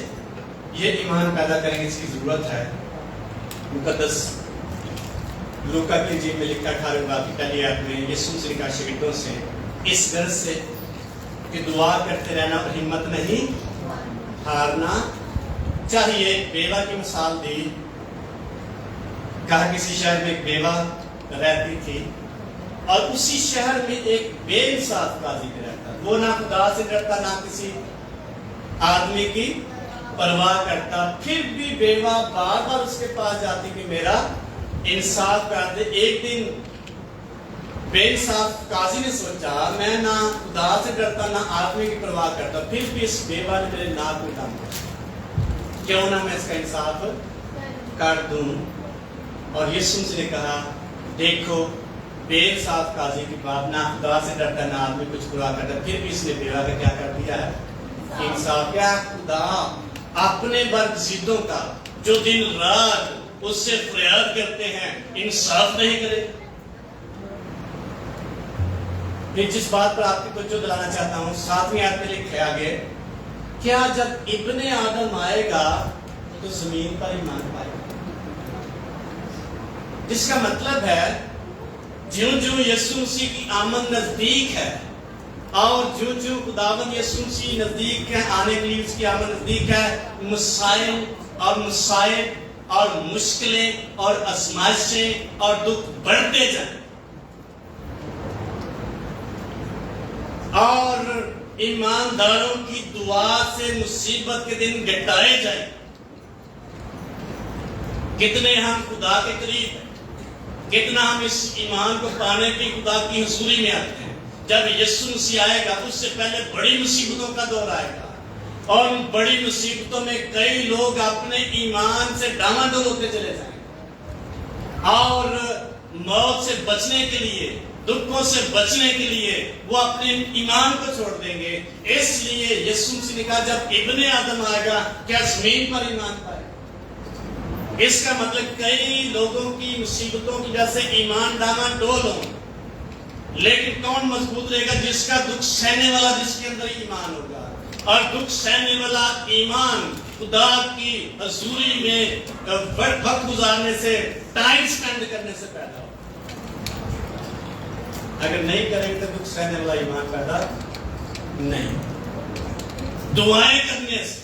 [SPEAKER 1] یہ ایمان پیدا کریں گے، اس کی ضرورت ہے۔ مقدس لوکا کی انجیل میں لکھا 18 باب کی پہلی آیت میں یسوع مسیح کا شاگردوں سے اس غرض سے کہ دعا کرتے رہنا اور ہمت نہیں ہارنا چاہیے۔ ایک بیوہ کی مثال دی، کہا کسی شہر میں ایک بیوہ رہتی تھی اور اسی شہر میں ایک بے انصاف قاضی بھی رہتا، وہ نہ خدا سے ڈرتا نہ کسی آدمی کی پرواہ کرتا، پھر بھی بیوہ بار بار اس کے پاس جاتی کہ میرا انصاف کر دے۔ ایک دن بے انصاف قاضی نے سوچا میں نہ خدا سے ڈرتا نہ آدمی کی پرواہ کرتا، پھر بھی اس بیوہ نے میرے ناک میں دم کیا، کیوں نہ میں اس کا انصاف کر دوں۔ اور یسوع نے کہا دیکھو بے انصاف قاضی کی بات، نہ خدا سے ڈرتا نہ آدمی کچھ برا کرتا، پھر بھی اس نے بیوہ کا کیا کر دیا ہے، انصاف۔ کیا خدا اپنے برگزیدوں کا جو دن رات اس سے فریاد کرتے ہیں انصاف نہیں کرے؟ میں جس بات پر آپ کی توجہ دلانا چاہتا ہوں، 7ویں آیت میں لکھا آگے، کیا جب ابن آدم آئے گا تو زمین پر ایمان پائے گا؟ جس کا مطلب ہے جوں جوں یسوع مسیح کی آمد نزدیک ہے اور جوں جوں خداوند یسوع مسیح نزدیک ہے، آنے کے لیے اس کی آمد نزدیک ہے، مسائل اور مصائب اور مشکلیں اور آزمائشیں اور دکھ بڑھتے جائیں اور ایمانداروں کی دعا سے مصیبت کے دن گٹائے جائیں۔ کتنے ہم خدا کے قریب ہیں، کتنا ہم اس ایمان کو پانے کی خدا کی حضوری میں آتے ہیں۔ جب یسوع مسیح آئے گا اس سے پہلے بڑی مصیبتوں کا دور آئے گا اور ان بڑی مصیبتوں میں کئی لوگ اپنے ایمان سے ڈاماڈول ہوتے چلے جائیں گے اور موت سے بچنے کے لیے، دکھوں سے بچنے کے لیے وہ اپنے ایمان کو چھوڑ دیں گے۔ اس لیے یسوع مسیح نے کہا جب ابن آدم آئے گا کیا زمین پر ایمان پائے گا؟ اس کا مطلب کئی لوگوں کی مصیبتوں کی وجہ سے ایمان ڈاماڈول ہوں، لیکن کون مضبوط رہے گا؟ جس کا دکھ سہنے والا، جس کے اندر ایمان ہوگا۔ اور دکھ سہنے والا ایمان خدا کی حضوری میں وقت گزارنے سے، ٹائم سپینڈ کرنے سے پیدا ہو۔ اگر نہیں کریں گے تو دکھ سہنے والا ایمان پیدا نہیں۔ دعائیں کرنے سے،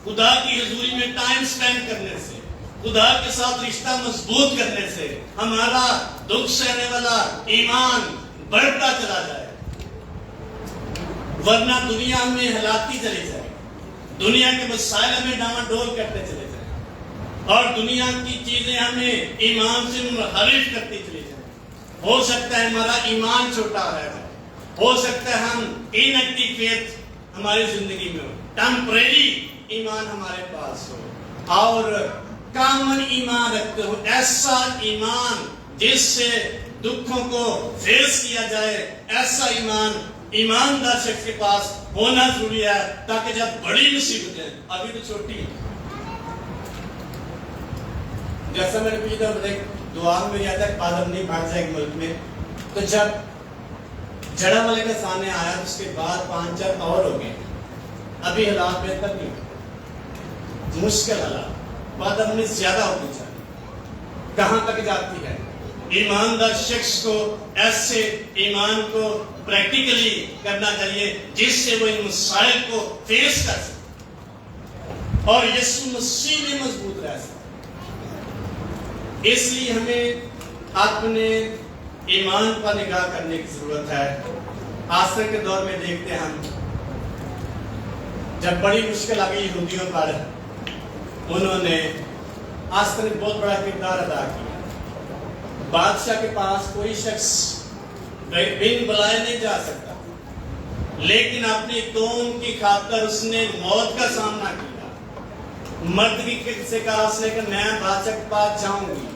[SPEAKER 1] خدا کی حضوری میں ٹائم سپینڈ کرنے سے، خدا کے ساتھ رشتہ مضبوط کرنے سے ہمارا دکھ سہنے والا ایمان بڑھتا چلا جائے، ورنہ دنیا میں ہلاکتی چلی جائے، دنیا کے مسائل ہمیں ڈاما ڈول کرتے چلے جائیں، اور دنیا کی چیزیں ہمیں ایمان سے منحرف کرتی چلی جائیں۔ ہو سکتا ہے ہمارا ایمان چھوٹا ہے، ہو سکتا ہے ہم انیکٹیو فیتھ ہماری زندگی میں ہو، ٹیمپریری ایمان ہمارے پاس ہو، اور کامن ایمان رکھتے ہو، ایسا ایمان جس سے دکھوں کو فیس کیا جائے، ایسا ایمان ایماندار شخص کے پاس ہونا ضروری ہے، تاکہ جب بڑی مصیبتیں، ابھی تو چھوٹی ہیں، جیسا میں نے پوچھا تھا دعا میں یاد ہے پادم نہیں بھاگ جائے ملک میں، تو جب جڑا والے کا سامنے آیا اس کے بعد 5-4 اور ہو گئے، ابھی حالات بہتر نہیں ہوتے، مشکل حالات، پادم نے زیادہ ہوتی چاہیے، کہاں تک جاتی ہے؟ ایماندار شخص کو ایسے ایمان کو پریکٹیکلی کرنا چاہیے جس سے وہ ان مسائل کو فیس کر سکے اور یسوع مسیح میں مضبوط رہ سکے۔ اس لیے ہمیں اپنے ایمان پر نگاہ کرنے کی ضرورت ہے۔ آسر کے دور میں دیکھتے ہیں ہم، جب بڑی مشکل آ گئی یہودیوں پر، انہوں نے آسر نے بہت بڑا کردار ادا کیا۔ بادشاہ کے پاس کوئی شخص بن بلائے نہیں جا سکتا، لیکن اپنی قوم کی خاطر اس نے موت کا سامنا کیا۔ مرد کی سے کہا اس نے کہ میں بادشاہ کے پاس جاؤں گی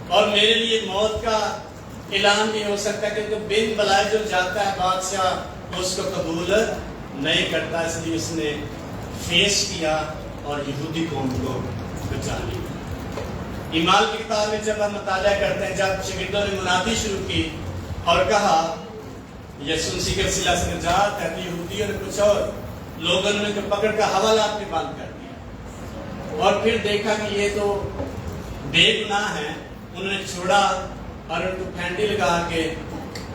[SPEAKER 1] اور میرے لیے موت کا اعلان بھی ہو سکتا ہے، کیونکہ بن بلائے جو جاتا ہے بادشاہ اس کو قبول نہیں کرتا، اس لیے اس نے فیس کیا اور یہودی قوم کو بچا لیا۔ ایمال کی کتاب میں جب ہم مطالعہ کرتے ہیں، جب شاگردوں نے منادی شروع کی اور کہا یسوع مسیح کے وسیلہ سے نجات ہے، تو یہودیوں نے کچھ اور لوگوں نے پکڑ کا حوالہ آپ نے بند کر دیا، اور پھر دیکھا کہ یہ تو بے گناہ ہیں، انہوں نے چھوڑا اور ان کو پھینٹی لگا کے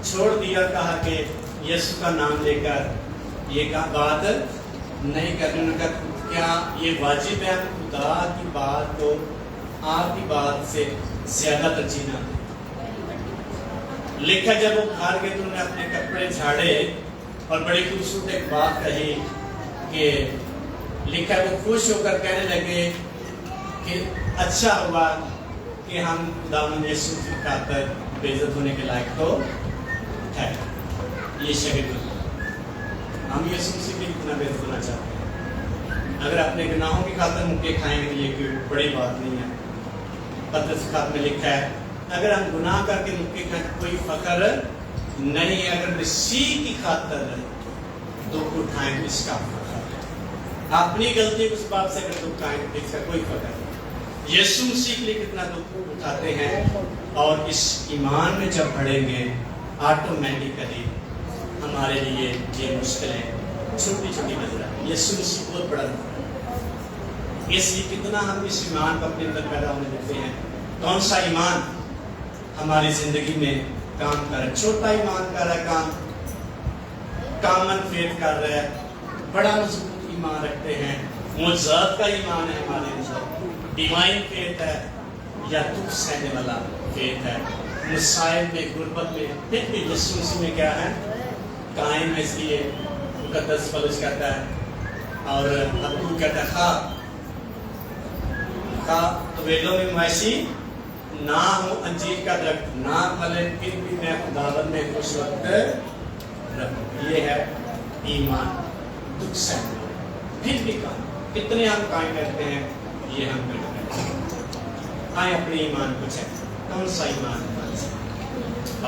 [SPEAKER 1] چھوڑ دیا اور کہا کہ یسوع کا نام لے کر یہ بات نہیں کرنے۔ انہوں نے کہا کیا یہ واجب ہے خدا کی بات کو آپ کی بات سے زیادہ ترجیح نہ دیں؟ لکھا جب وہ گھر گئے تو انہوں نے اپنے کپڑے جھاڑے اور بڑی خوبصورت ایک بات کہی کہ لکھا وہ خوش ہو کر کہنے لگے کہ اچھا ہوا کہ ہم خداوند یسوع کی خاطر بے عزت ہونے کے لائق تو ہے۔ یہ شاگرد ہم یسوع مسیح کی اتنا بے عزت ہونا چاہتے ہیں، اگر اپنے گناہوں کی خاطر مکے کھائیں گے تو یہ کوئی بڑی بات نہیں ہے۔ پترس کے خط میں لکھا ہے اگر ہم گناہ کر کے مکے کھائیں تو کوئی فخر نہیں ہے، اگر مسیح کی خاطر دکھ اٹھائیں تو اس کا فخر ہے۔ اپنی غلطی کو اس بات سے اگر دکھ اٹھائیں تو اس کا کوئی فخر نہیں۔ یسوع مسیح کے لیے کتنا دکھ اٹھاتے ہیں، اور اس ایمان میں جب بڑھیں گے آٹومیٹیکلی ہمارے لیے یہ مشکلیں چھوٹی چھوٹی نظر آئیں۔ یسوع مسیح بہت بڑا نظر ہے، اس لیے کتنا ہم اس ایمان کو اپنے اندر پیدا ہونے دیتے ہیں۔ کون سا ایمان ہماری زندگی میں کام کر رہا ہے؟ چھوٹا ایمان کر رہا ہے کام، کامن فیتھ کر رہا ہے، بڑا مضبوط ایمان رکھتے ہیں، معجزات کا ایمان ہے ہمارے اندر، ڈیوائن فیتھ ہے، یا دکھ سہنے والا فیتھ ہے، مسائل میں، غربت میں، پھر بھی یسوع مسیح میں کیا ہے قائم ہے۔ اس لیے مقدس پولس کہتا ہے اور ابو کہتا ہے خواہ طویلوں میں مویشی نہ ہو، انجیر کا درخت نہ پھلے، پھر بھی میں خداوند میں خوش وقت رکھوں۔ یہ ہے ایمان دکھ سہنا، پھر بھی کام کتنے ہم قائم کرتے ہیں، یہ ہم کرتے ہیں۔ آئیں اپنے ایمان کو چیک، کون سا ایمان ہمارے ساتھ